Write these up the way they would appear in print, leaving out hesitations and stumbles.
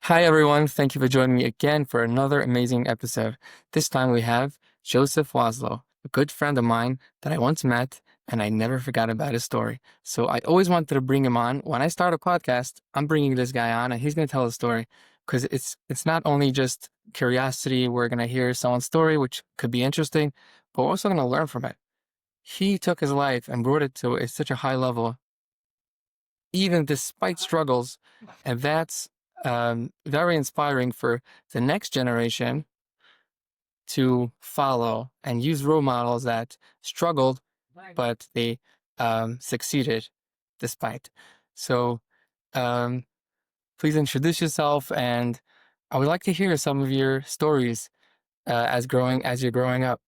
Hi, everyone. Thank you for joining me again for another amazing episode. This time we have Joseph Waslow, a good friend of mine that I once met, and I never forgot about his story. So I always wanted to bring him on. When I start a podcast, I'm bringing this guy on, and he's going to tell a story because it's not only just curiosity. We're going to hear someone's story, which could be interesting, but we're also going to learn from it. He took his life and brought it to such a high level even despite struggles. And that's very inspiring for the next generation to follow and use role models that struggled, but they succeeded despite. So um, please introduce yourself, and I would like to hear some of your stories as you're growing up.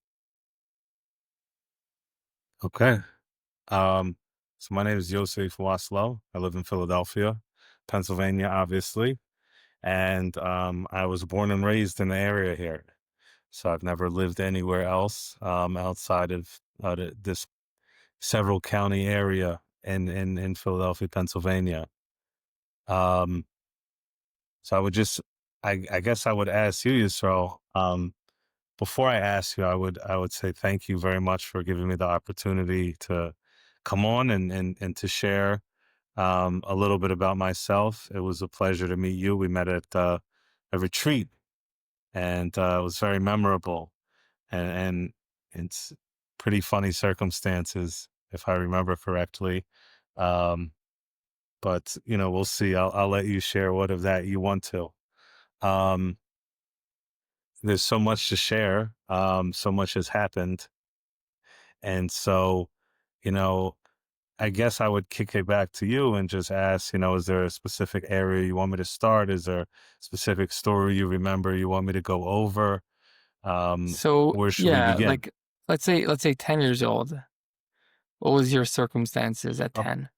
Okay. Um, so my name is Yosef Waslow. I live in Philadelphia, Pennsylvania, obviously. And I was born and raised in the area here. So I've never lived anywhere else outside of this several county area in Philadelphia, Pennsylvania. Um, so I guess I would ask you, Yisroel, before I ask you, I would say thank you very much for giving me the opportunity to come on and to share a little bit about myself. It was a pleasure to meet you. We met at a retreat, and it was very memorable, and it's pretty funny circumstances, if I remember correctly. Um, but we'll see. I'll let you share what of that you want to. Um, there's so much to share. So much has happened, and so you know I guess I would kick it back to you and just ask, is there a specific area you want me to start? Is there a specific story you remember you want me to go over? So Where should we yeah, begin? like let's say 10 years old. What was your circumstances at Okay. 10?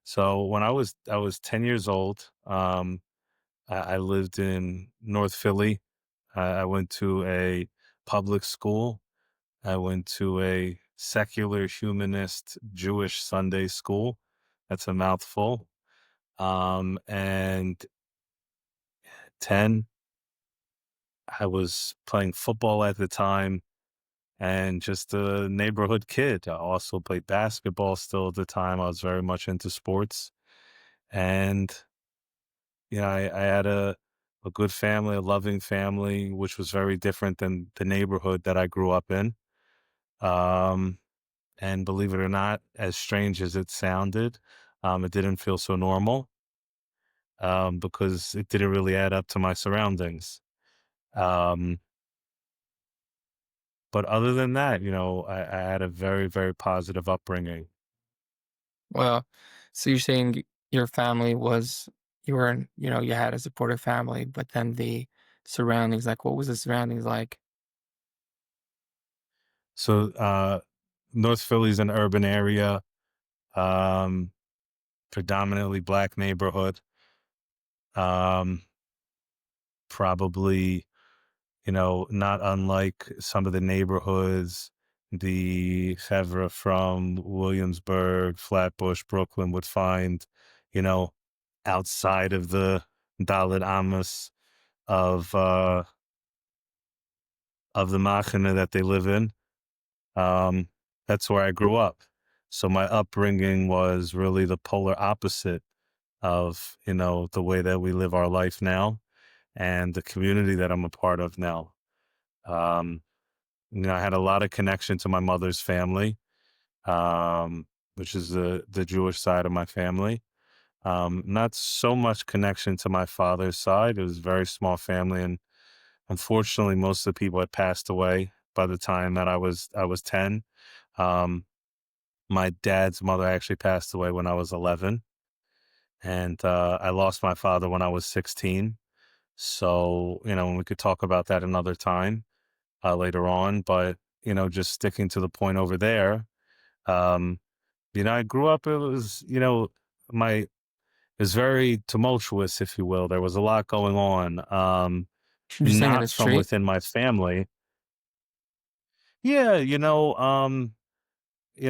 So when I was 10 years old, I lived in North Philly. I went to a public school. I went to a secular humanist Jewish Sunday school. That's a mouthful. And 10, I was playing football at the time and just a neighborhood kid. I also played basketball still at the time. I was very much into sports. And, I had a good family, a loving family, which was very different than the neighborhood that I grew up in. Um, and believe it or not, as strange as it sounded, it didn't feel so normal because it didn't really add up to my surroundings. Um, But other than that, I had a very, very positive upbringing. Well, so you're saying your family was you were in, you had a supportive family, but then the surroundings, like what was the surroundings like? So, North Philly's an urban area, um, predominantly black neighborhood. Um, Probably, not unlike some of the neighborhoods the Fevre from Williamsburg, Flatbush, Brooklyn would find, you know, outside of the Dalit Amos of uh of the machina that they live in. Um, that's where I grew up. So my upbringing was really the polar opposite of, the way that we live our life now and the community that I'm a part of now. Um, I had a lot of connection to my mother's family, which is the Jewish side of my family. Not so much connection to my father's side. It was a very small family, and unfortunately, most of the people had passed away by the time that I was 10. Um, my dad's mother actually passed away when I was 11, and I lost my father when I was 16. So, we could talk about that another time later on, but just sticking to the point over there. Um, I grew up. It was, my it was very tumultuous, if you will. There was a lot going on. You're saying in the Not from street? within my family. Yeah,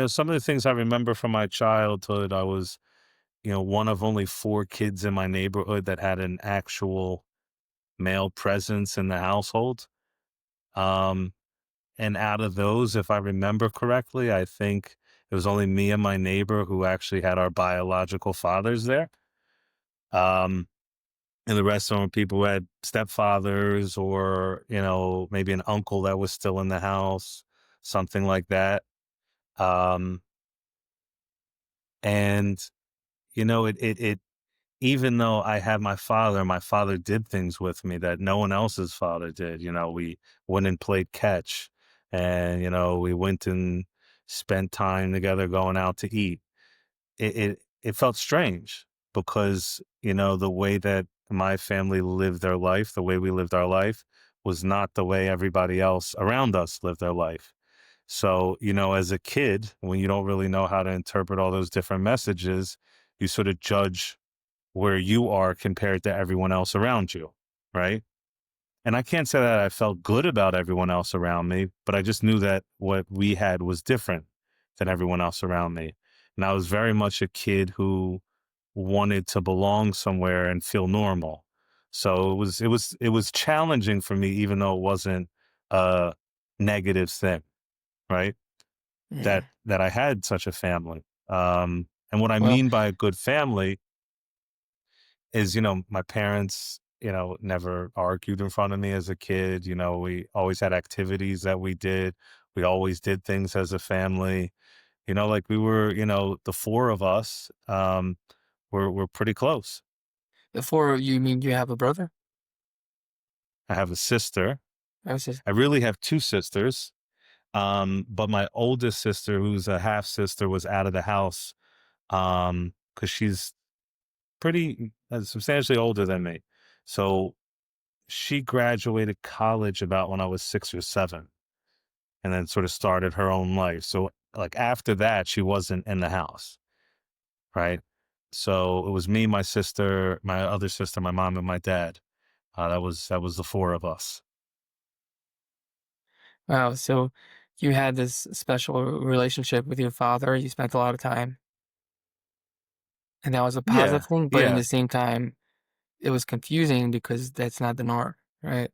some of the things I remember from my childhood, I was one of only 4 kids in my neighborhood that had an actual male presence in the household. Um, and out of those, if I remember correctly, I think it was only me and my neighbor who actually had our biological fathers there. Um, and the rest of them were people who had stepfathers or, maybe an uncle that was still in the house, something like that. Um, and, it even though I had my father did things with me that no one else's father did. We went and played catch, and, we went and spent time together going out to eat. It felt strange because, the way that my family lived their life, the way we lived our life was not the way everybody else around us lived their life. So, as a kid, when you don't really know how to interpret all those different messages, you sort of judge where you are compared to everyone else around you, right? And I can't say that I felt good about everyone else around me, but I just knew that what we had was different than everyone else around me. And I was very much a kid who wanted to belong somewhere and feel normal. So it was challenging for me, even though it wasn't a negative thing, right? That Yeah. that I had such a family. And what I Well, mean by a good family is, my parents, never argued in front of me as a kid. We always had activities that we did. We always did things as a family. Like we were, the 4 of us, we're pretty close. before you mean you have a brother? I have a sister. I was just I really have 2 sisters. But my oldest sister, who's a half sister, was out of the house, because she's pretty substantially older than me. So she graduated college about when I was 6 or 7, and then sort of started her own life. So, like, after that, she wasn't in the house, right? So it was me, my sister, my other sister, my mom, and my dad. That was the 4 of us. wow. So you had this special relationship with your father. You spent a lot of time, and that was a positive Yeah, thing. But in yeah, the same time, it was confusing because that's not the norm, right?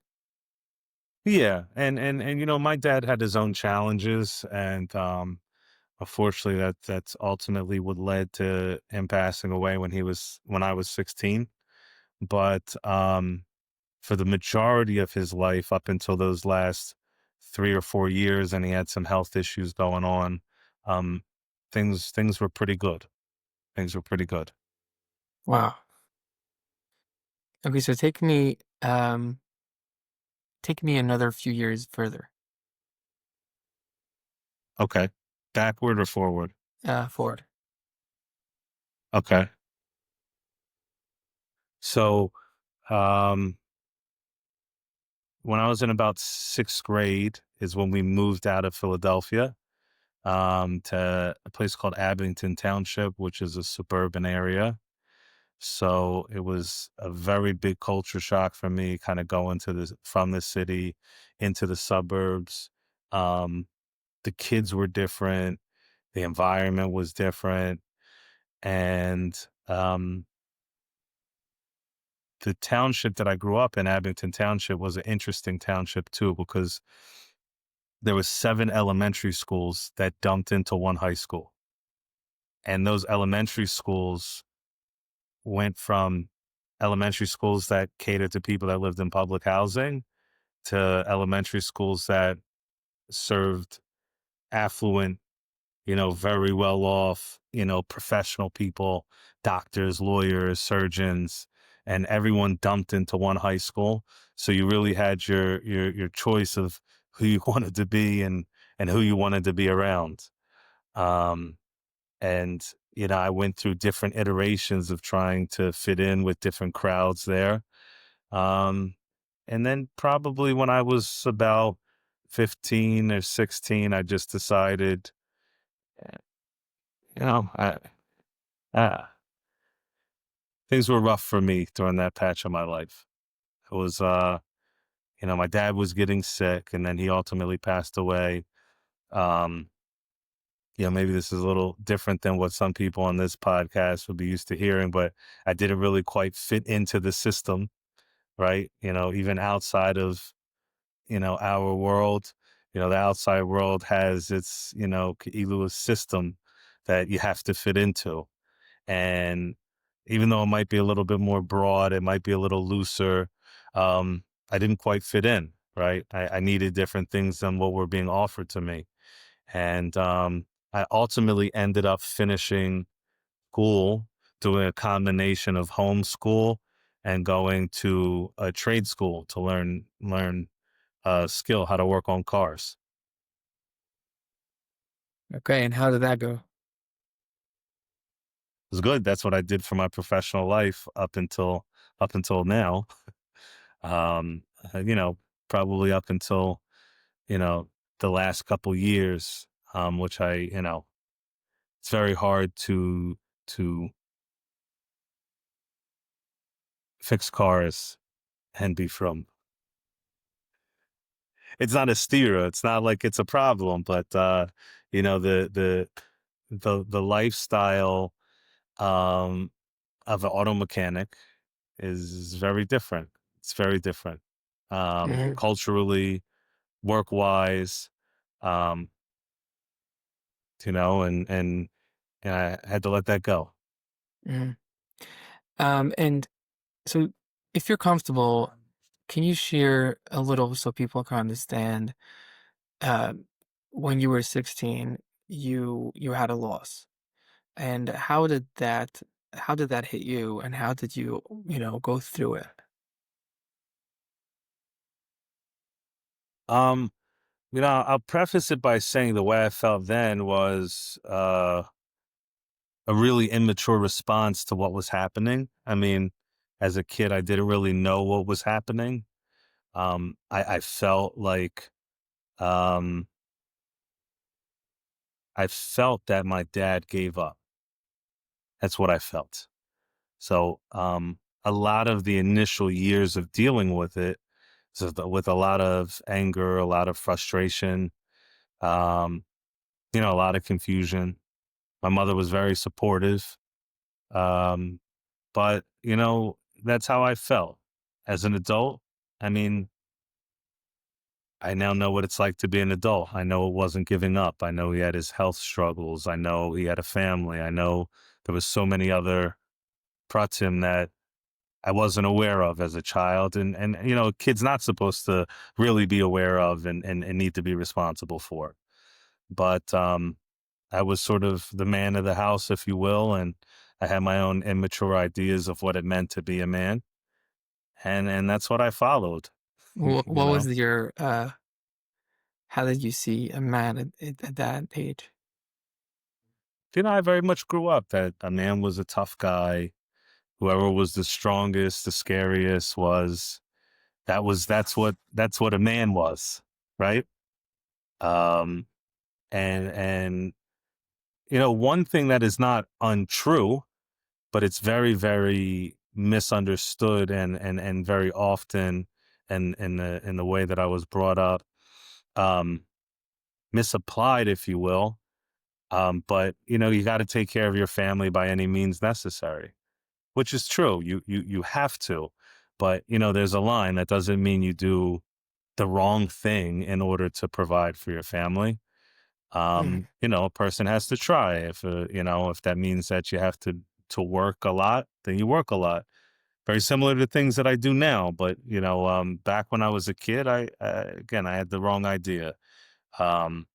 yeah. And my dad had his own challenges, and unfortunately, that's ultimately what led to him passing away when I was 16. But for the majority of his life up until those last 3 or 4 years, and he had some health issues going on. Um, things were pretty good. Things were pretty good. Wow. Okay, so take me another few years further, Okay, backward or forward? forward. Okay, so um, when I was in about 6th grade is when we moved out of Philadelphia, to a place called Abington Township, which is a suburban area. So it was a very big culture shock for me, kind of going from the city into the suburbs. Um, the kids were different, the environment was different, and the township that I grew up in, Abington Township, was an interesting township too because there was 7 elementary schools that dumped into one high school, and those elementary schools went from elementary schools that catered to people that lived in public housing to elementary schools that served affluent, very well off, professional people, doctors, lawyers, surgeons, and everyone dumped into one high school. So you really had your choice of who you wanted to be and who you wanted to be around. Um, and I went through different iterations of trying to fit in with different crowds there. Um, and then probably when I was about 15 or 16, I just decided, eh, you know, I, uh, things were rough for me during that patch of my life. It was, my dad was getting sick, and then he ultimately passed away. Um, maybe this is a little different than what some people on this podcast would be used to hearing, but I didn't really quite fit into the system, right? Even outside of, our world, the outside world has its, Ka'ilu system that you have to fit into. And even though it might be a little bit more broad, it might be a little looser, I didn't quite fit in, right? I needed different things than what were being offered to me. And I ultimately ended up finishing school, doing a combination of homeschool and going to a trade school to learn skill, how to work on cars. Okay, and how did that go? It was good. That's what I did for my professional life up until now. Um, you know, Probably up until, you know, the last couple years, which it's very hard to fix cars and be from. It's not a stira. It's not like it's a problem, but you know, the lifestyle um of an auto mechanic is very different. It's very different. Mhm, Culturally, work wise, um, and I had to let that go. mhm. And so if you're comfortable, can you share a little so people can understand, um, when you were 16, you had a loss, and how did that hit you, and how did you, go through it? Um, I'll preface it by saying the way I felt then was a really immature response to what was happening. I mean, as a kid, I didn't really know what was happening. I felt like um, I felt that my dad gave up. That's what I felt. So a lot of the initial years of dealing with it, with a lot of anger, a lot of frustration, um, a lot of confusion. My mother was very supportive, um, but that's how I felt as an adult. I mean, I now know what it's like to be an adult. I know it wasn't giving up. I know he had his health struggles. I know he had a family. I know there was so many other pratim that I wasn't aware of as a child. And a kid's not supposed to really be aware of and need to be responsible for. But I was sort of the man of the house, if you will, and I had my own immature ideas of what it meant to be a man. And that's what I followed, What was your how did you see a man at that age? I very much grew up that a man was a tough guy. Whoever was the strongest, the scariest that's what a man was, right? Um, and one thing that is not untrue, but it's very, very misunderstood and very often and in the way that I was brought up, um, misapplied, if you will. But you got to take care of your family by any means necessary, which is true. You have to, but there's a line that doesn't mean you do the wrong thing in order to provide for your family. Mhm, A person has to try. If that means that you have to work a lot, then you work a lot. Very similar to things that I do now, but back when I was a kid, again, I had the wrong idea, um,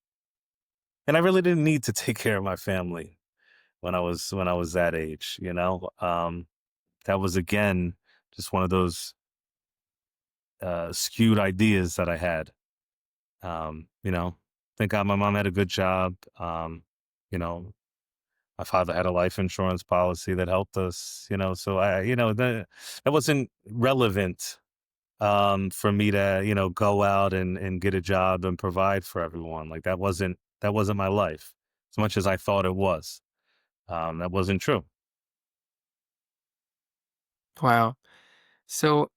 and I really didn't need to take care of my family when I was that age. That was again just one of those skewed ideas that I had. Thank God my mom had a good job. You know, my father had a life insurance policy that helped us. So that wasn't relevant for me to go out and get a job and provide for everyone. Like that wasn't my life as much as I thought it was. That wasn't true. wow. So,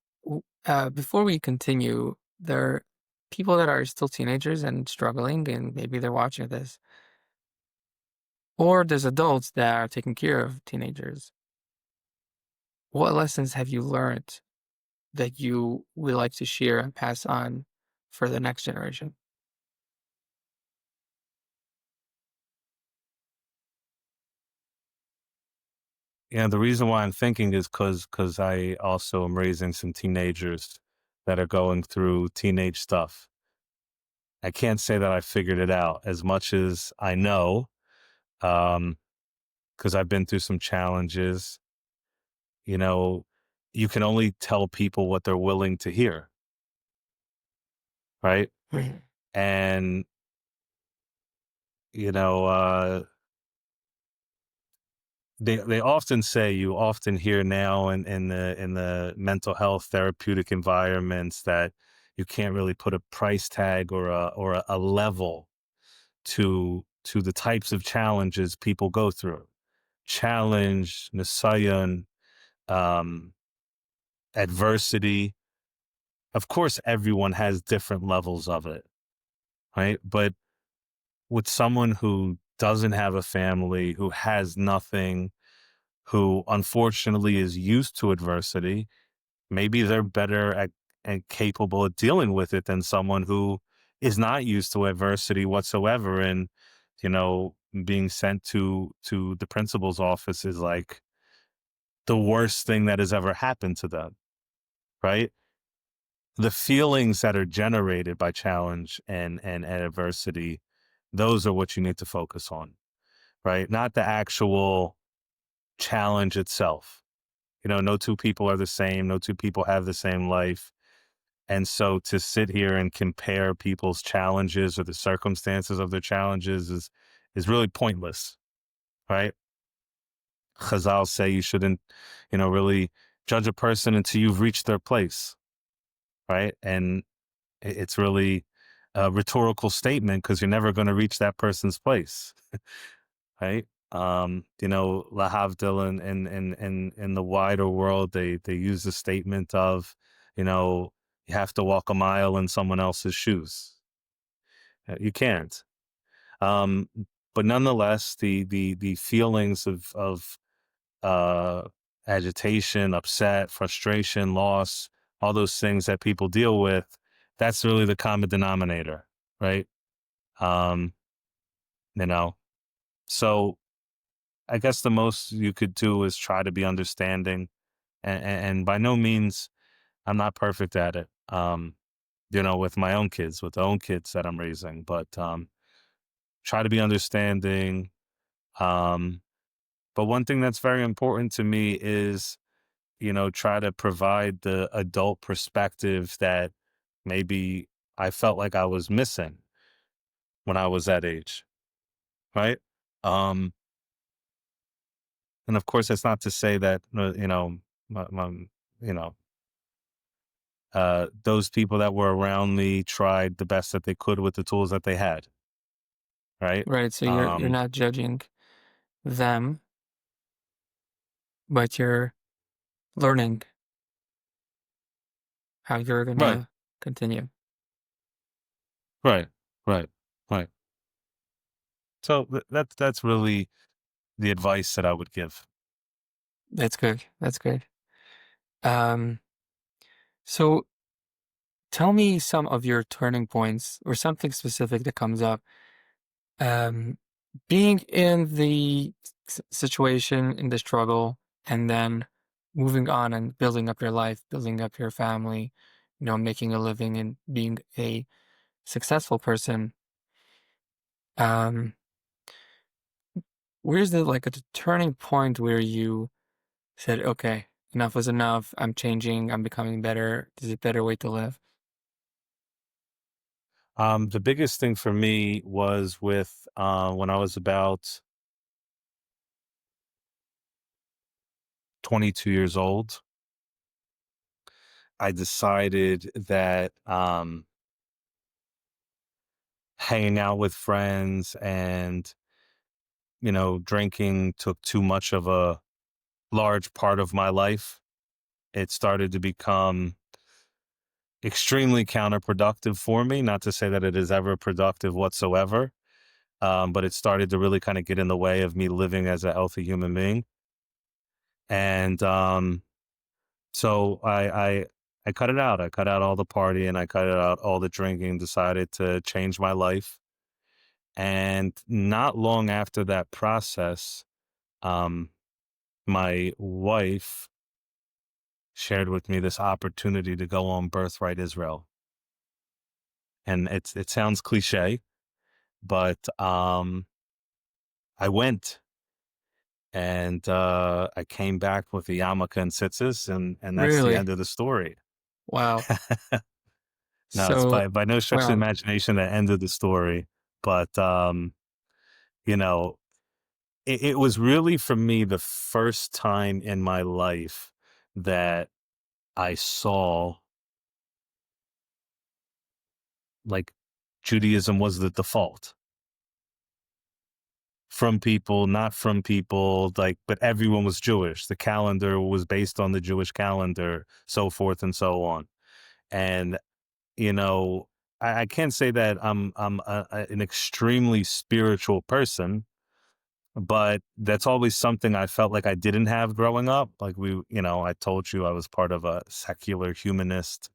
before we continue, there are people that are still teenagers and struggling, and maybe they're watching this. or there's adults that are taking care of teenagers. What lessons have you learned that you would like to share and pass on for the next generation? Yeah, the reason why I'm thinking is because I also am raising some teenagers that are going through teenage stuff. I can't say that I figured it out as much as I know, um, because I've been through some challenges. You know, you can only tell people what they're willing to hear, right? Mhm. And you know, they often say, you often hear now in the mental health therapeutic environments, that you can't really put a price tag or a level to the types of challenges people go through. Challenge, nisayon, um, adversity. Of course, everyone has different levels of it, right? But with someone who doesn't have a family, who has nothing, who unfortunately is used to adversity, maybe they're better at and capable of dealing with it than someone who is not used to adversity whatsoever. And, being sent to the principal's office is like the worst thing that has ever happened to them, right? The feelings that are generated by challenge and adversity, those are what you need to focus on, right? Not the actual challenge itself. No two people are the same. No two people have the same life. And so to sit here and compare people's challenges or the circumstances of their challenges is really pointless, right? Chazal say you shouldn't, really judge a person until you've reached their place, right? And it's really a rhetorical statement because you're never going to reach that person's place, right? Lahavdil in the wider world, they use the statement of, you have to walk a mile in someone else's shoes. You can't. Um, but nonetheless, the feelings of uh, agitation, upset, frustration, loss, all those things that people deal with, that's really the common denominator, right? Um, you know, so I guess the most you could do is try to be understanding, and by no means I'm not perfect at it. With my own kids, with the own kids that I'm raising, but try to be understanding. Um, but one thing that's very important to me is, try to provide the adult perspective that maybe I felt like I was missing when I was that age, right? Um, and of course, that's not to say that, my, you know, those people that were around me tried the best that they could with the tools that they had, right? Right. So you're Um, not judging them, but you're learning how you're right, gonna continue. right, right, right. So that's really the advice that I would give. That's good. That's good. Um, so tell me some of your turning points or something specific that comes up. Um, being in the situation, in the struggle, and then moving on and building up your life, building up your family, making a living and being a successful person. Um, where's the like a turning point where you said, okay, enough was enough. I'm changing. I'm becoming better. There's a better way to live. The biggest thing for me was with when I was about 22 years old. I decided that hanging out with friends and drinking took too much of a large part of my life. It started to become extremely counterproductive for me. Not to say that it is ever productive whatsoever, but it started to really kind of get in the way of me living as a healthy human being. And so I cut it out. I cut out all the partying. I cut out all the drinking. Decided to change my life. And not long after that process, um, my wife shared with me this opportunity to go on Birthright Israel. And it sounds cliche, but I went, and I came back with the yarmulke and tzitzis, and that's the Really? end of the story. Wow. No, it's So, by no stretch of the well, imagination the end of the story, but you know, it was really for me the first time in my life that I saw like Judaism was the default from people, not from people, like, but everyone was Jewish. The calendar was based on the Jewish calendar, so forth and so on. And, you know, I can't say that an extremely spiritual person, but that's always something I felt like I didn't have growing up. Like I told you I was part of a secular humanist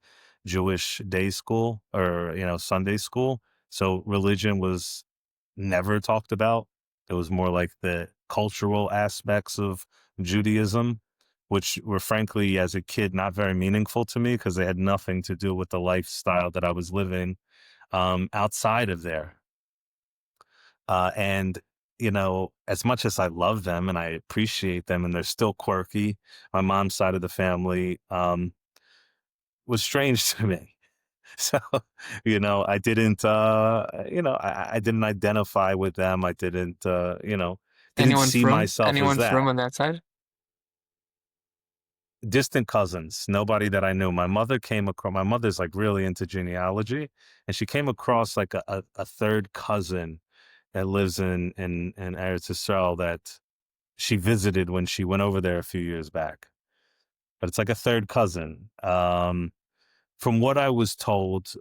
Jewish day school or, Sunday school. So religion was never talked about. It was more like the cultural aspects of Judaism, which were frankly, as a kid, not very meaningful to me because they had nothing to do with the lifestyle that I was living outside of there. And as much as I love them and I appreciate them, and they're still quirky, my mom's side of the family was strange to me. So, I didn't, I didn't identify with them. I didn't, didn't see myself as anyone from that. on that side? Distant cousins, nobody that I knew. My mother's like really into genealogy, and she came across like a third cousin that lives in Eretz Yisrael that she visited when she went over there a few years back. But it's like a third cousin. From what I was told,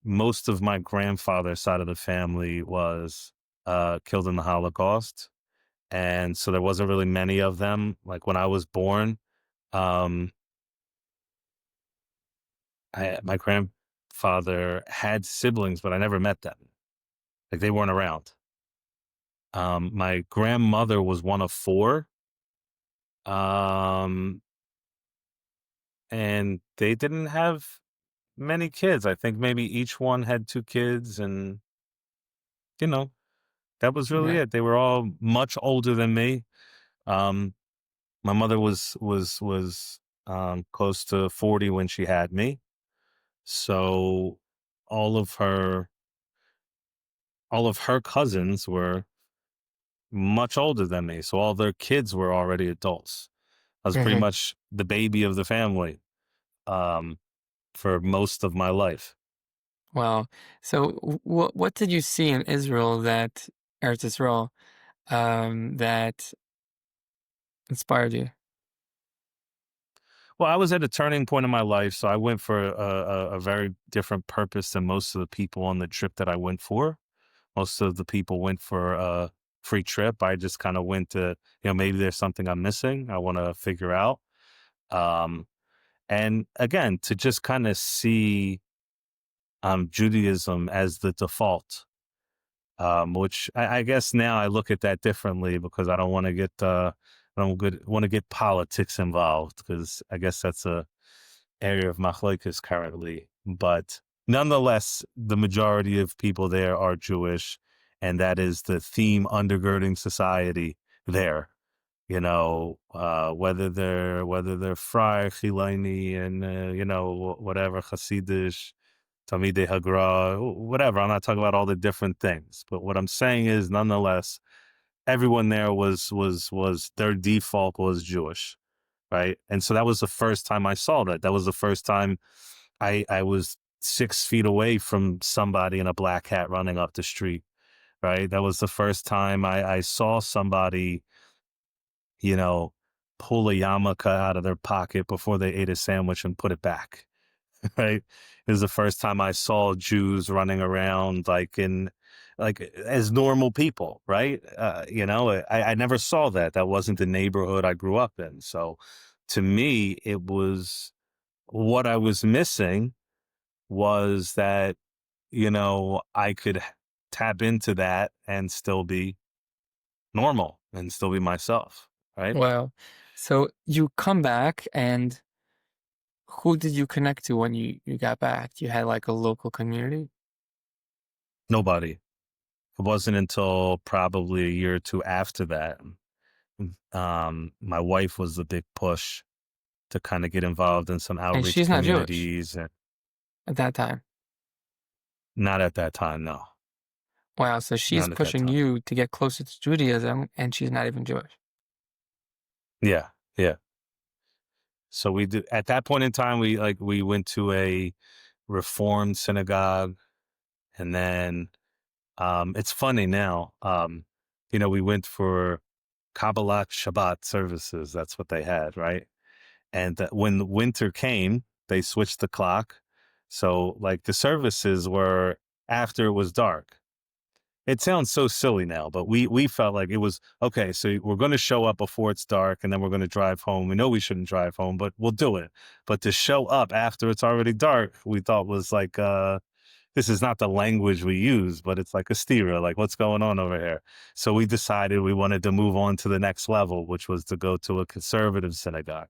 most of my grandfather's side of the family was killed in the Holocaust, and so there wasn't really many of them. Like when I was born, um, my grandfather had siblings, but I never met them. Like they weren't around. My grandmother was one of four, um, and they didn't have many kids. I think maybe each one had two kids, and you know that was really Yeah. it. They were all much older than me. Um, my mother was close to 40 when she had me, so all of her all of her cousins were much older than me. So all their kids were already adults. I was pretty Hmm. much the baby of the family um, for most of my life. Wow. So, what did you see in Israel Eretz Israel, that inspired you? Well, I was at a turning point in my life, so I went for a very different purpose than most of the people on the trip that I went for. Most of the people went for a free trip. I just kind of went to, maybe there's something I'm missing. I want to figure out. Um, and again, to just kind of see Judaism as the default, which I guess now I look at that differently because I don't want to get, want to get politics involved because I guess that's a area of machlokes currently. But nonetheless, the majority of people there are Jewish, and that is the theme undergirding society there. Whether they're Fry, Chiloni, and whatever Hasidish, Talmidei Hagra, whatever. I'm not talking about all the different things, but what I'm saying is, nonetheless, everyone there was their default was Jewish, right? And so that was the first time I saw that. That was the first time I was 6 feet away from somebody in a black hat running up the street, right? That was the first time I saw somebody, you know, pull a yarmulke out of their pocket before they ate a sandwich and put it back, right? It was the first time I saw Jews running around like in like as normal people, right? I never saw that. That wasn't the neighborhood I grew up in. So to me, it was what I was missing was that, I could tap into that and still be normal and still be myself, right? Well, so you come back, and who did you connect to when you got back? You had like a local community? Nobody. It wasn't until probably a year or two after that. My wife was the big push to kind of get involved in some And outreach she's not Jewish communities, and at that time. not at that time, no, Wow, so she's not at that pushing time. you to get closer to Judaism, and she's not even Jewish. Yeah, yeah. So we did at that point in time. We went to a Reformed synagogue, and then it's funny now. We went for Kabbalat Shabbat services. That's what they had, right? And when winter came, they switched the clock. So like the services were after it was dark. It sounds so silly now, but we felt like it was okay. So we're going to show up before it's dark, and then we're going to drive home. We know we shouldn't drive home, but we'll do it. But to show up after it's already dark, we thought was like this is not the language we use, but it's like a stira, like what's going on over here. So we decided we wanted to move on to the next level, which was to go to a conservative synagogue.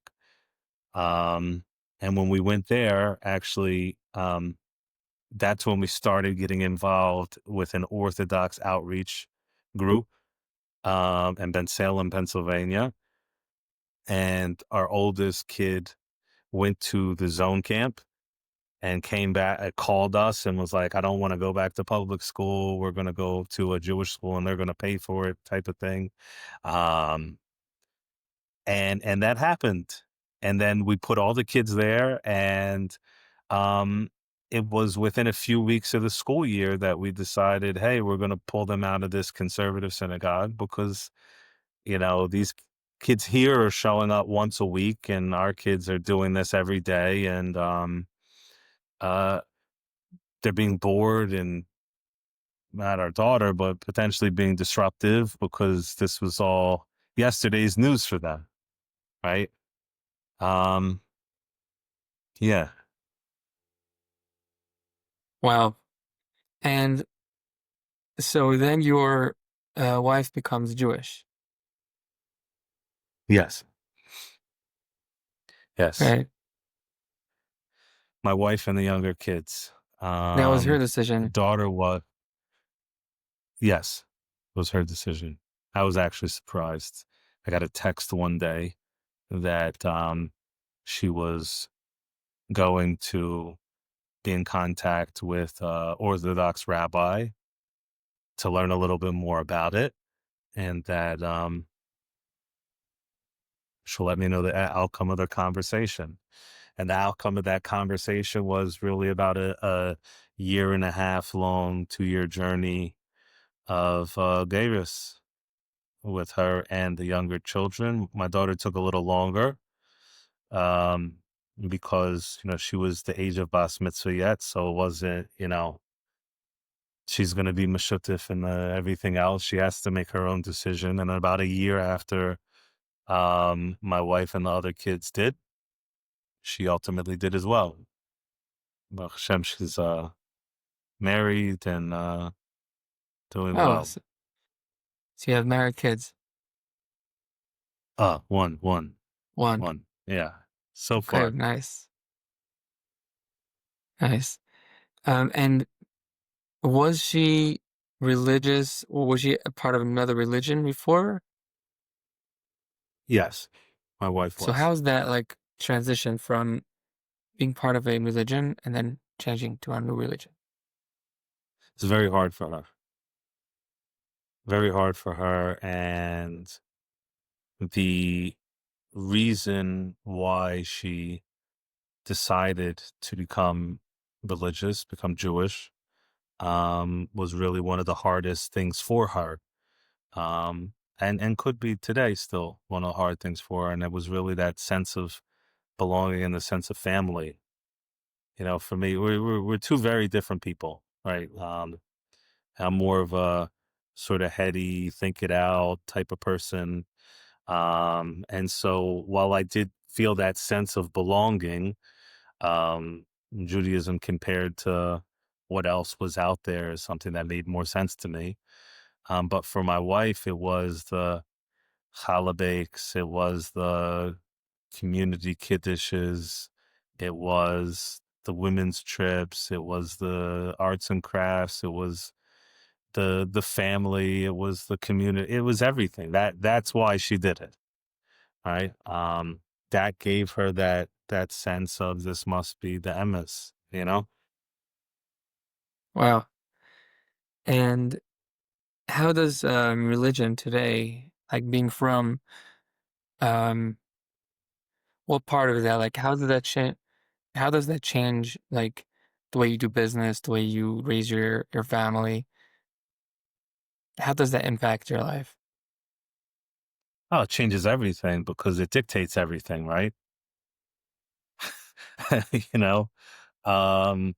And when we went there, actually, that's when we started getting involved with an Orthodox outreach group in Ben Salem, Pennsylvania. And our oldest kid went to the zone camp and came back, called us and was like, I don't want to go back to public school. We're going to go to a Jewish school and they're going to pay for it, type of thing. Um, and that happened. And then we put all the kids there, and um, it was within a few weeks of the school year that we decided, hey, we're going to pull them out of this conservative synagogue because, these kids here are showing up once a week and our kids are doing this every day. And uh, they're being bored and not our daughter, but potentially being disruptive because this was all yesterday's news for them. Right. Um, yeah. Wow. And so then your wife becomes Jewish, Yes. Yes. right? My wife and the younger kids. That was her decision. Daughter was, yes, was her decision. I was actually surprised. I got a text one day that she was going to be in contact with Orthodox rabbi to learn a little bit more about it, and that she'll let me know the outcome of their conversation. And the outcome of that conversation was really about a year and a half long, 2-year journey of Davis with her and the younger children. My daughter took a little longer um, because, she was the age of Bas Mitzvah yet. So it wasn't, she's going to be Meshutif and everything else. She has to make her own decision. And about a year after my wife and the other kids did, she ultimately did as well. Baruch Hashem, she's married and doing Oh, well. so you have married kids. One, one, One. one. Yeah. So Okay, far. nice. Nice. And was she religious, or was she a part of another religion before? Yes. My wife So was. how's that like transition from being part of a religion and then changing to a new religion? It's very hard for her. Very hard for her. And the reason why she decided to become religious, become Jewish, was really one of the hardest things for her. And could be today still one of the hard things for her. And it was really that sense of belonging and the sense of family. For me, we're two very different people, right? I'm more of a sort of heady, think it out type of person. And so while I did feel that sense of belonging, um, Judaism compared to what else was out there is something that made more sense to me. But for my wife, it was the challah bakes, it was the community kiddishes, it was the women's trips, it was the arts and crafts, it was the family, it was the community, it was everything. That's why she did it, right? That gave her that sense of this must be the emes, you know? Wow. And how does religion today, like being from, um, what part of that, like how does that change? How does that change, like the way you do business, the way you raise your family? How does that impact your life? Oh, it changes everything because it dictates everything, right? You know? Um,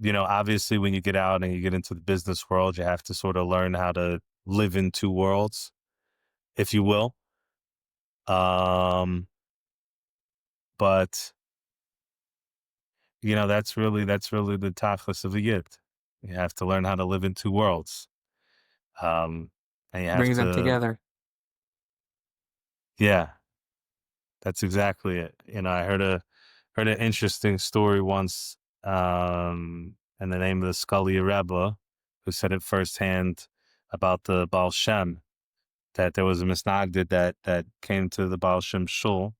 Obviously when you get out and you get into the business world, you have to sort of learn how to live in two worlds, if you will. Um, but that's really the tachlis of the yid. You have to learn how to live in two worlds. Um, and you have Brings them to, together. yeah, that's exactly it. I heard an interesting story once, in the name of the Scully Rebbe, who said it firsthand about the Baal Shem, that there was a misnagdid that came to the Baal Shem shul,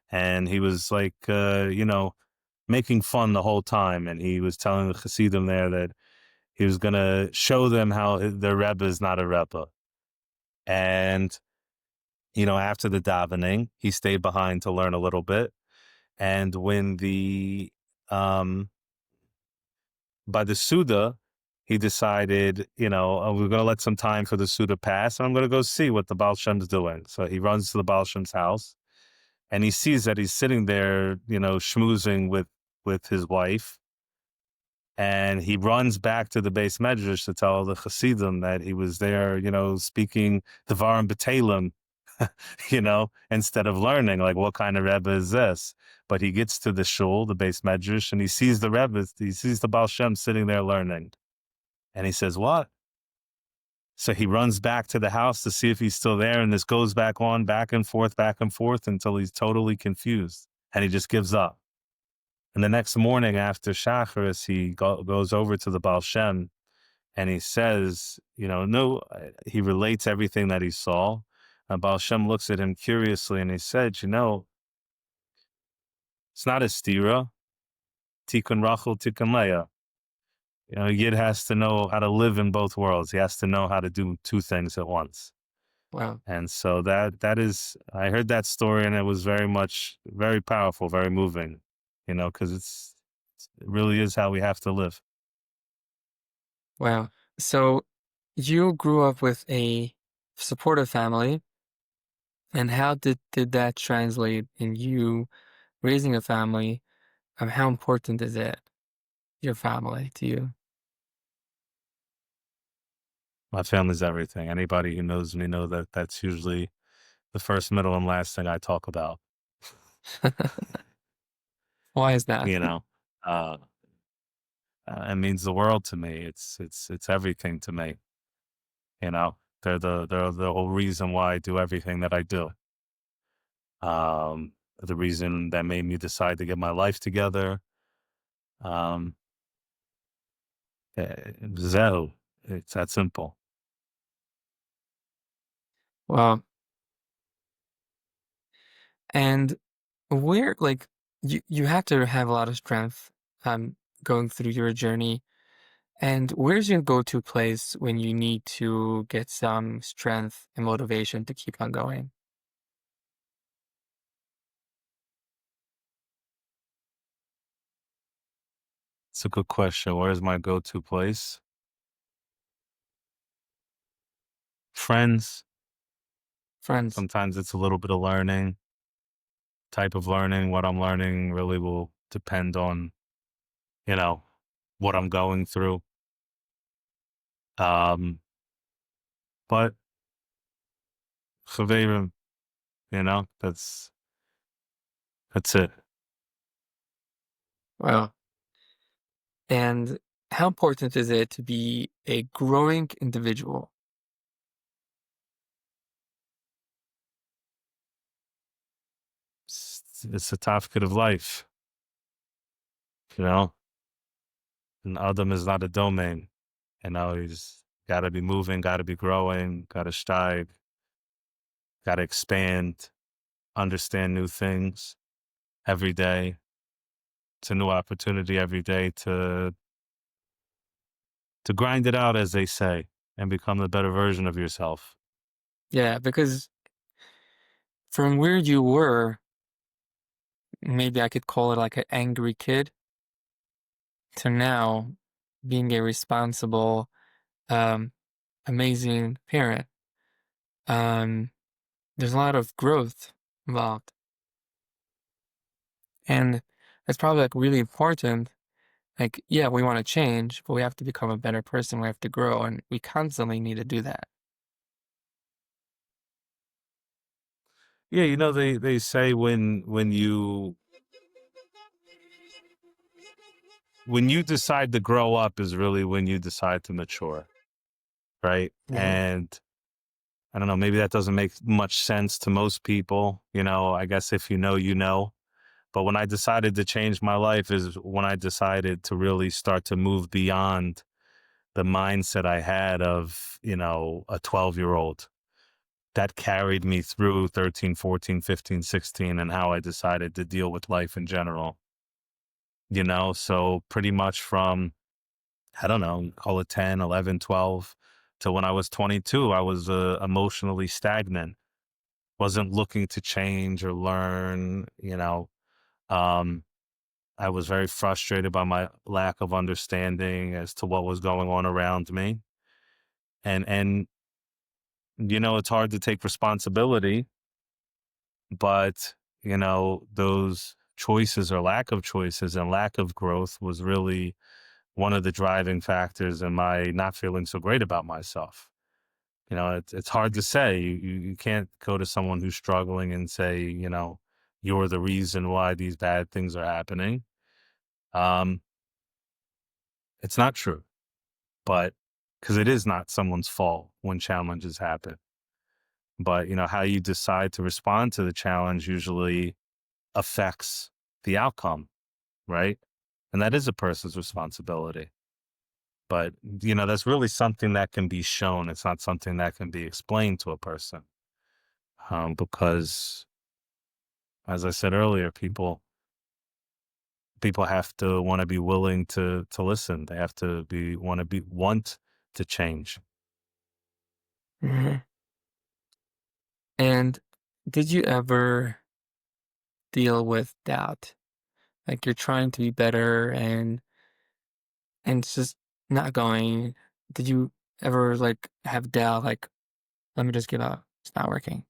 and he was like, making fun the whole time, and he was telling the Hasidim there that he was gonna show them how their Rebbe is not a Rebbe. And after the davening, he stayed behind to learn a little bit. And when um, by the Suda, he decided, we're going to let some time for the Suda pass, and I'm going to go see what the Baal Shem's doing. So he runs to the Baal Shem's house, and he sees that he's sitting there, schmoozing with his wife. And he runs back to the base medrash to tell the Hasidim that he was there, speaking Devarim B'Talem, instead of learning, like, what kind of Rebbe is this? But he gets to the shul, the base medrash, and he sees the Rebbe, he sees the Baal Shem sitting there learning. And he says, what? So he runs back to the house to see if he's still there. And this goes back and forth until he's totally confused. And he just gives up. And the next morning after Shacharis, he goes over to the Baal Shem and he says, no, he relates everything that he saw. And Baal Shem looks at him curiously and he said, it's not a stira, tikkun Rachel, tikkun Leah. Yid has to know how to live in both worlds. He has to know how to do two things at once. Wow. And so that is, I heard that story and it was very powerful, very moving, because it really is how we have to live. Wow. So you grew up with a supportive family, and how did that translate in you raising a family? How important is it, your family, to you? My family's everything. Anybody who knows me know that that's usually the first, middle, and last thing I talk about. Why is that? You know, uh, it means the world to me. It's everything to me. They're the whole reason why I do everything that I do. The reason that made me decide to get my life together. Um, Zehu. It's that simple. Well, and where, like, you have to have a lot of strength going through your journey. And where's your go-to place when you need to get some strength and motivation to keep on going? It's a good question. Where's my go-to place? Friends. Friends. Sometimes it's a little bit of learning, type of learning. What I'm learning really will depend on, you know, what I'm going through. Um, but Chaveirim, that's it. Well, and how important is it to be a growing individual? It's a tafkid of life, you know. And Adam is not a domain. He's got to be moving, got to be growing, got to strive, got to expand, understand new things every day. It's a new opportunity every day to grind it out, as they say, and become the better version of yourself. Yeah, because from where you were, maybe I could call it like an angry kid, to now being a responsible, um, amazing parent. Um, there's a lot of growth involved. And it's probably like really important. Like, yeah, we want to change, but we have to become a better person. We have to grow, and we constantly need to do that. Yeah, they say when you decide to grow up is really when you decide to mature, right? Yeah. And I don't know, maybe that doesn't make much sense to most people. I guess if you know, you know. But when I decided to change my life is when I decided to really start to move beyond the mindset I had of, a 12-year-old that carried me through 13, 14, 15, 16, and how I decided to deal with life in general. So pretty much from, I don't know, call it 10, 11, 12 to when I was 22, I was emotionally stagnant, wasn't looking to change or learn. Um, I was very frustrated by my lack of understanding as to what was going on around me. And it's hard to take responsibility, but those choices or lack of choices and lack of growth was really one of the driving factors in my not feeling so great about myself. It's hard to say. You can't go to someone who's struggling and say, you're the reason why these bad things are happening. Um, it's not true, but because it is not someone's fault when challenges happen. But, how you decide to respond to the challenge usually affects the outcome, right? And that is a person's responsibility. But, that's really something that can be shown. It's not something that can be explained to a person. Because, as I said earlier, people have to want to be willing to listen. They have to want to change. Mhm. And did you ever deal with doubt? Like you're trying to be better and it's just not going. Did you ever like have doubt, like, let me just give up. It's not working.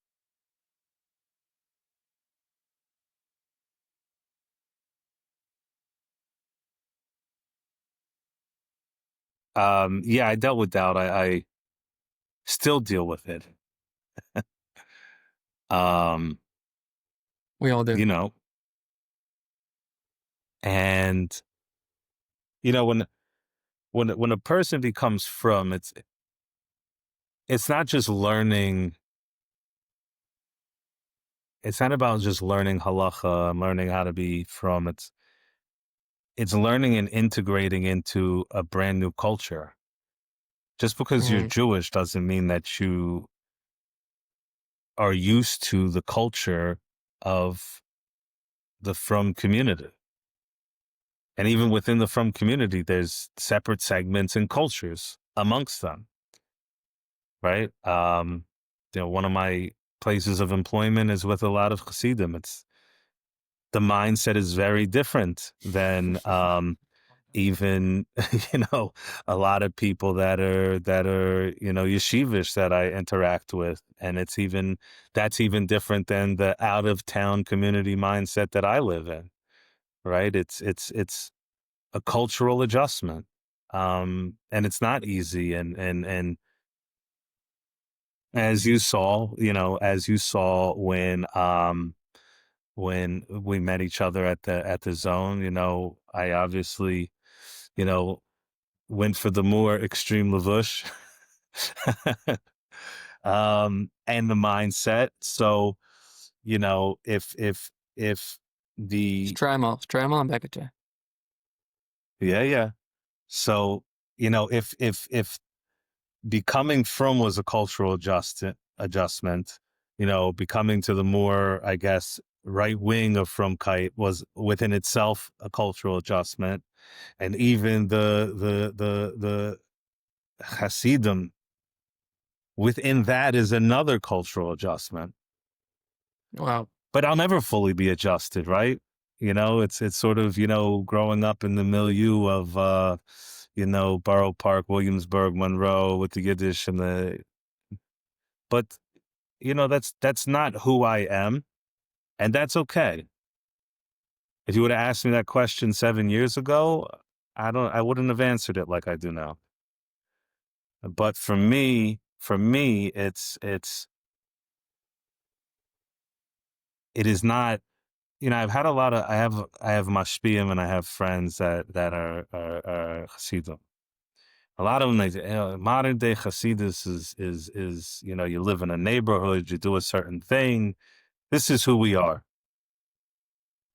Yeah, I dealt with doubt. I still deal with it. Um, We all do. you know, and when a person becomes from, it's not just learning. It's not about just learning halacha and learning how to be from. It's learning and integrating into a brand new culture. Just because you're Mm, Jewish doesn't mean that you are used to the culture of the Frum community. And even within the Frum community, there's separate segments and cultures amongst them, right? One of my places of employment is with a lot of Hasidim. The mindset is very different than even a lot of people that are yeshivish that I interact with, and that's even different than the out of town community mindset that I live in. Right? It's a cultural adjustment. And it's not easy. And as you saw, as you saw when we met each other at the zone, I obviously, you know, went for the more extreme lavush, and the mindset. So, if the Strämal and Bekete. yeah, yeah. So, if becoming from was a cultural adjustment, becoming to the more, I guess, right wing of Frumkeit was within itself a cultural adjustment. And even the Hasidim within that is another cultural adjustment. Wow. But I'll never fully be adjusted, right? It's sort of, growing up in the milieu of Borough Park, Williamsburg, Monroe with the Yiddish and but that's not who I am, and that's okay. If you would have asked me that question 7 years ago, I wouldn't have answered it like I do now. But for me, it is not. I've had a lot of. I have mashpiyim and I have friends that are Hasidim. A lot of them, they say, modern day Hasidus is you live in a neighborhood, you do a certain thing. This is who we are.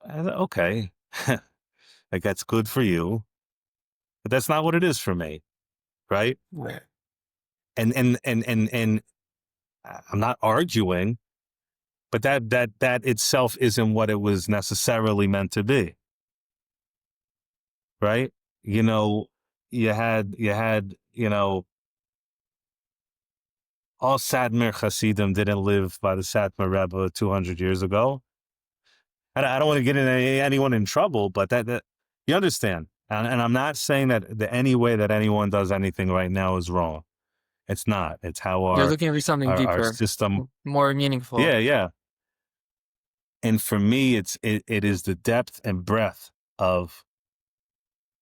Okay, like that's good for you, but that's not what it is for me, right? Right. And I'm not arguing, but that itself isn't what it was necessarily meant to be, right? You know, you had all Satmar Hasidim didn't live by the Satmar Rebbe 200 years ago. I don't want to get anyone in trouble, but that you understand. And I'm not saying that the any way that anyone does anything right now is wrong. It's not. It's how You're our looking for something our deeper, system. more meaningful. Yeah, yeah. And for me, it is the depth and breadth of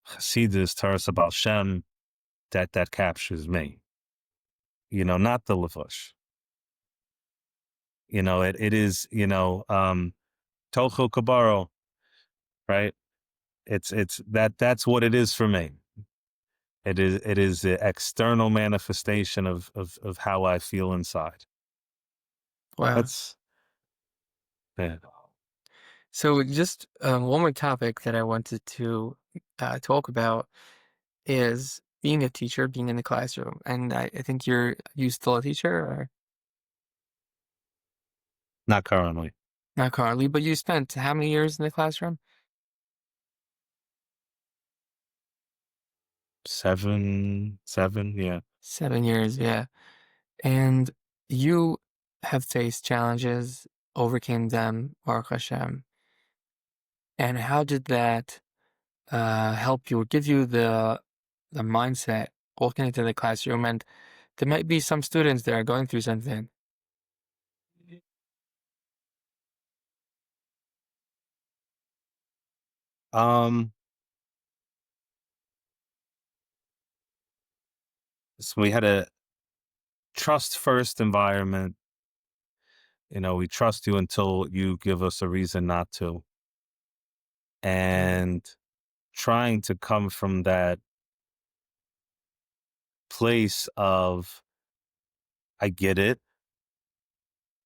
Hasidus, Taras Abal Shem, that captures me. Not the Lavush. It is, Tocho Kabaro, right? It's that's what it is for me. It is the external manifestation of how I feel inside. Wow. That's yeah. So just one more topic that I wanted to talk about is being a teacher, being in the classroom. And I think you still a teacher, or Not currently. not currently, but you spent how many years in the classroom? 7, yeah. 7 years, yeah. And you have faced challenges, overcame them, Baruch Hashem. And how did that help you or give you the mindset walking into the classroom? And there might be some students that are going through something. Um, so we had a trust first environment. We trust you until you give us a reason not to. And trying to come from that place of, I get it.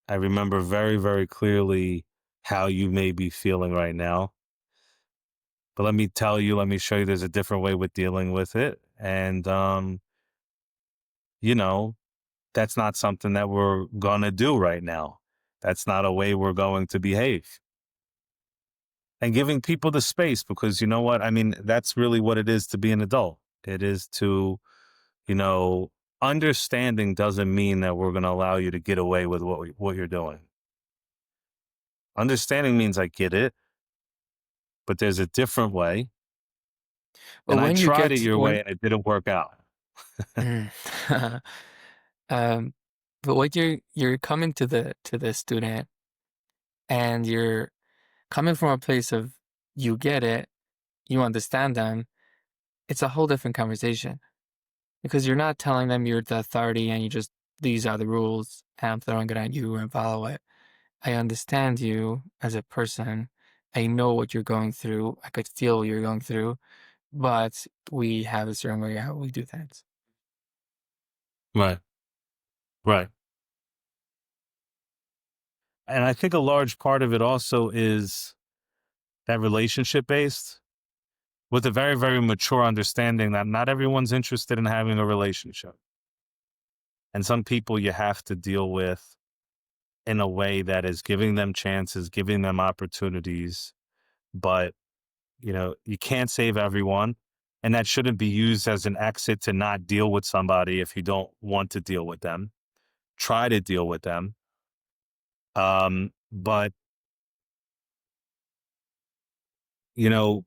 I remember very, very clearly how you may be feeling right now. But let me show you there's a different way with dealing with it. And, you know, that's not something that we're going to do right now. That's not a way we're going to behave. And giving people the space, because you know what? I mean, that's really what it is to be an adult. It is to, understanding doesn't mean that we're going to allow you to get away with what you're doing. Understanding means I get it, but there's a different way. But And I when you tried it get your way when and it didn't work out. Mm. um, but when you're coming to the student and you're coming from a place of you get it, you understand them, it's a whole different conversation because you're not telling them you're the authority and these are the rules and I'm throwing it at you and follow it. I understand you as a person. I know what you're going through. I could feel what you're going through, but we have a certain way how we do things. Right. Right. And I think a large part of it also is that relationship based with a very, very mature understanding that not everyone's interested in having a relationship. And some people you have to deal with in a way that is giving them chances, giving them opportunities, but you can't save everyone. And that shouldn't be used as an exit to not deal with somebody if you don't want to deal with them. Try to deal with them. But you know,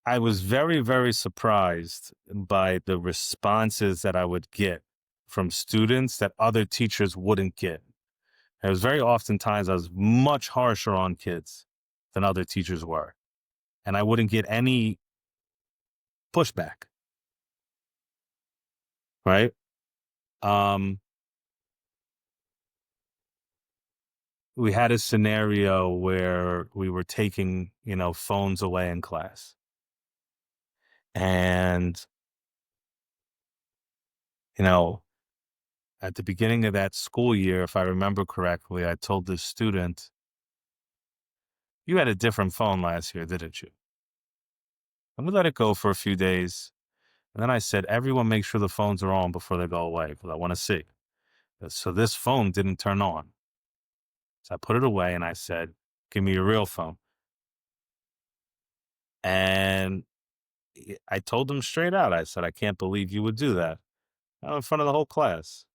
I was very, very surprised by the responses that I would get from students that other teachers wouldn't get. It was very oftentimes I was much harsher on kids than other teachers were. And I wouldn't get any pushback, right? Um, we had a scenario where we were taking, phones away in class. And, you know, at the beginning of that school year, if I remember correctly, I told this student, "You had a different phone last year, didn't you?" And we let it go for a few days. And then I said, "Everyone make sure the phones are on before they go away because I want to see." So this phone didn't turn on. So I put it away and I said, "Give me your real phone." And I told him straight out, I said, "I can't believe you would do that." In front of the whole class.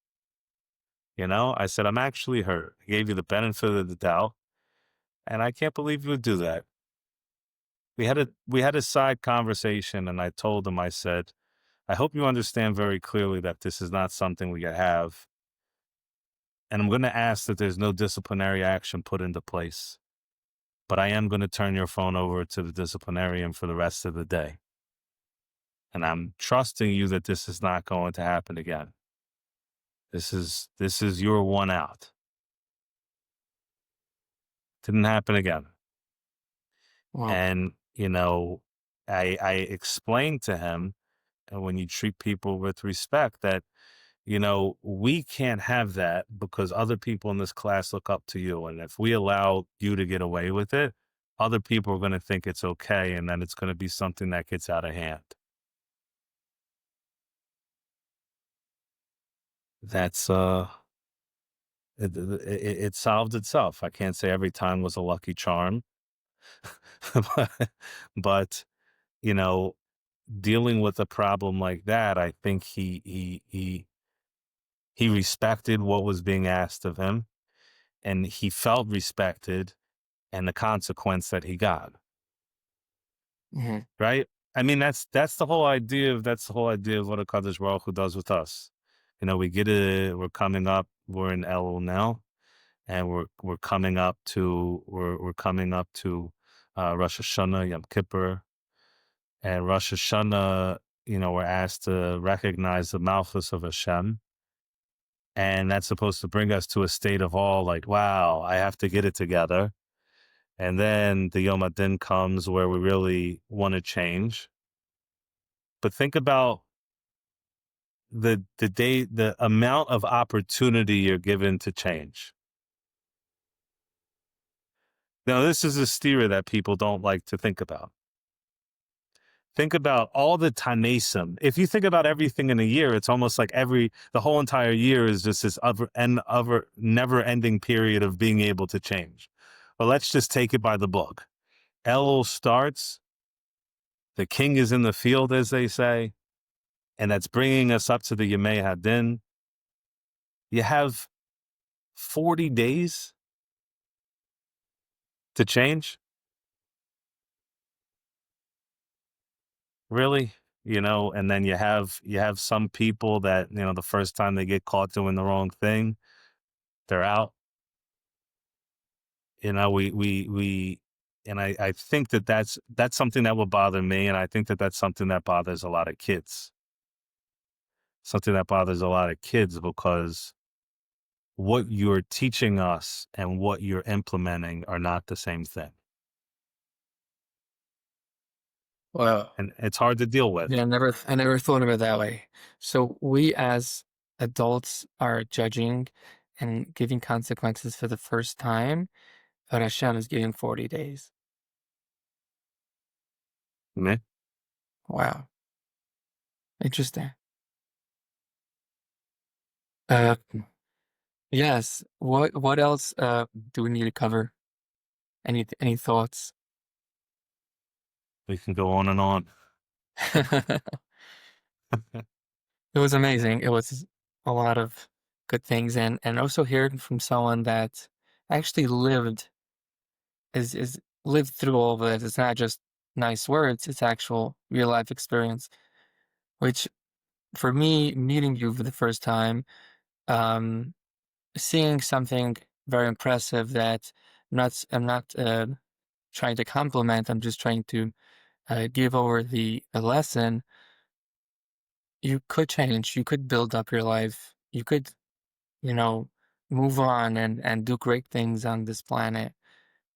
I said, "I'm actually hurt. I gave you the benefit of the doubt, and I can't believe you would do that." We had a side conversation, and I told him, I said, "I hope you understand very clearly that this is not something we can have. And I'm going to ask that there's no disciplinary action put into place. But I am going to turn your phone over to the disciplinarian for the rest of the day. And I'm trusting you that this is not going to happen again. This is your one out." Didn't happen again. Well, And, I explained to him, when you treat people with respect, that, we can't have that because other people in this class look up to you. And if we allow you to get away with it, other people are going to think it's okay. And then it's going to be something that gets out of hand. That's, it solved itself. I can't say every time was a lucky charm, but, but, you know, dealing with a problem like that, I think he respected what was being asked of him, and he felt respected and the consequence that he got. mhm. Right? I mean, that's the whole idea of what a Kadosh Baruch Hu does with us. We're coming up. We're in Elul now, and we're coming up to Rosh Hashanah, Yom Kippur, and Rosh Hashanah. We're asked to recognize the Malchus of Hashem. And that's supposed to bring us to a state of awe, like, wow, I have to get it together. And then the Yom Adin comes where we really want to change. But think about the amount of opportunity you're given to change. Now, this is a steer that people don't like to think about. Think about all the Tanesim. If you think about everything in a year, it's almost like the whole entire year is just this other never ending period of being able to change. Well, let's just take it by the book. Elul starts, the king is in the field, as they say, and that's bringing us up to the Yemei Hadin. You have 40 days to change? Really? And then you have some people that, the first time they get caught doing the wrong thing, they're out. We And I think that that's something that would bother me, and I think that that's something that bothers a lot of kids. Something that bothers a lot of kids because what you're teaching us and what you're implementing are not the same thing. Well, And it's hard to deal with. yeah, I never thought of it that way. So we as adults are judging and giving consequences for the first time, but Hashem is giving 40 days. Me? Wow. Interesting. Uh, yes. What else do we need to cover? Any thoughts? We can go on and on. It was amazing. It was a lot of good things, and also hearing from someone that actually is lived through all of it. It's not just nice words, it's actual real life experience. Which for me, meeting you for the first time, um, seeing something very impressive that I'm not trying to compliment, I'm just trying to give over the lesson. You could change, you could build up your life, you could, you know, move on and do great things on this planet.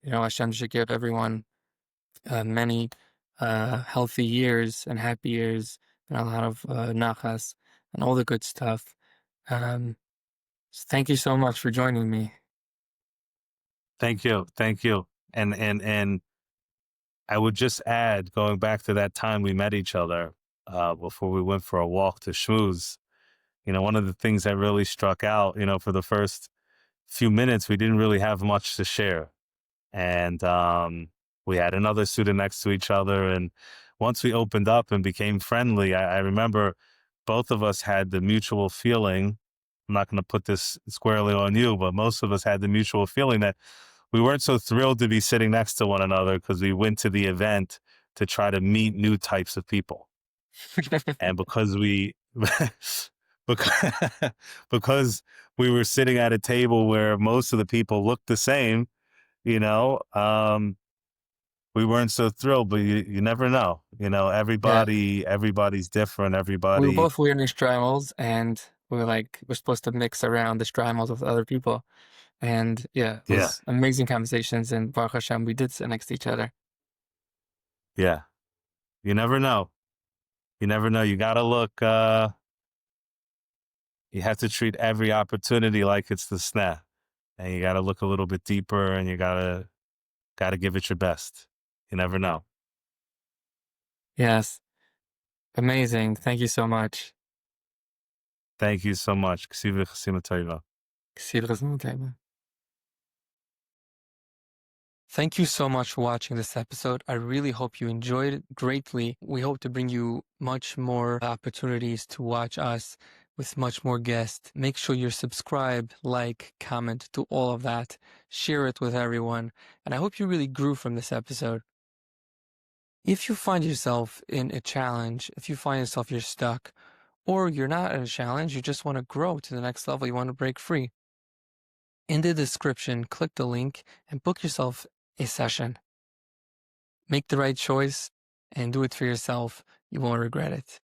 Hashem should give everyone many healthy years and happy years and a lot of nachas and all the good stuff. Um, so thank you so much for joining me. Thank you. Thank you. And I would just add, going back to that time we met each other, before we went for a walk to schmooze, one of the things that really struck out, for the first few minutes, we didn't really have much to share. And we had another student next to each other. And once we opened up and became friendly, I remember both of us had the mutual feeling. I'm not going to put this squarely on you, but most of us had the mutual feeling that we weren't so thrilled to be sitting next to one another because we went to the event to try to meet new types of people. And because we, because, because we were sitting at a table where most of the people looked the same, you know, we weren't so thrilled, but you never know, Yeah, everybody's different. we were Everybody. both wearing Strimals, and we're supposed to mix around the Strimals with other people. And yeah, it Yeah. was amazing conversations. And Baruch Hashem, we did sit next to each other. Yeah. You never know. You never know. You got to look, you have to treat every opportunity like it's the snap, and you got to look a little bit deeper, and you got to give it your best. You never know. Yes, amazing. Thank you so much. Thank you so much. Ksiva chasima tova. Thank you so much for watching this episode. I really hope you enjoyed it greatly. We hope to bring you much more opportunities to watch us with much more guests. Make sure you're subscribed, like, comment, do all of that. Share it with everyone. And I hope you really grew from this episode. If you find yourself in a challenge, if you find yourself you're stuck, or you're not in a challenge, you just want to grow to the next level, you want to break free. In the description, click the link and book yourself a session. Make the right choice and do it for yourself. You won't regret it.